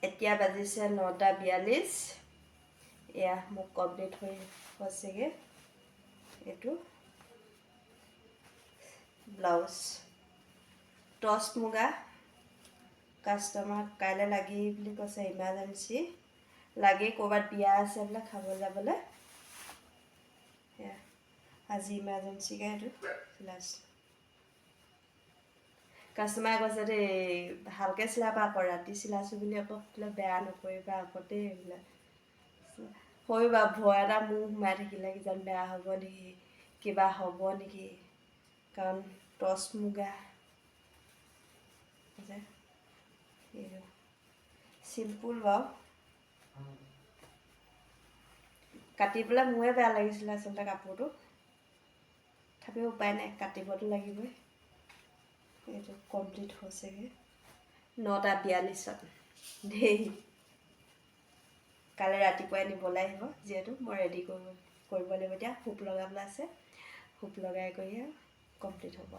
এতিয়া বাজিছে 9:42। এয়া মোক কমপ্লিট হৈছেগৈ এইটো ব্লাউজ টচ মুগা কাষ্টমাৰ কাইলৈ লাগি বুলি কৈছে ইমাৰ্জেঞ্চি লাগি ক'ৰবাত বিয়া আছে বোলে খাব যাবলৈ আজি ইমাৰ্জেঞ্চিকৈ এইটো চিলাইছোঁ কাষ্টমাৰে কৈছে দেই ভালকৈ চিলাবা আকৌ ৰাতি চিলাইছোঁ বুলি আকৌ বেয়া নকৰিবা আকৌ দেই এইবিলাক হয় বা ভয় এটা মোৰ সোমাই থাকিলে কিজান বেয়া হ'ব নেকি কিবা হ'ব নেকি কাৰণ টচ মুগা যে চিম্পুল বাৰু কাটিবলৈ মোৰে বেয়া লাগিছিলে আচলতে কাপোৰটো তথাপিও উপায় নাই কাটিবতো লাগিবই এইটো কমপ্লিট হৈছেগৈ 9:42 দেই কালি ৰাতিপুৱাই নিবলৈ আহিব যিহেতু মই ৰেডি কৰিব লাগিব এতিয়া হুপ লগাবলৈ আছে হুপ লগাই কৰি কমপ্লিট হ'ব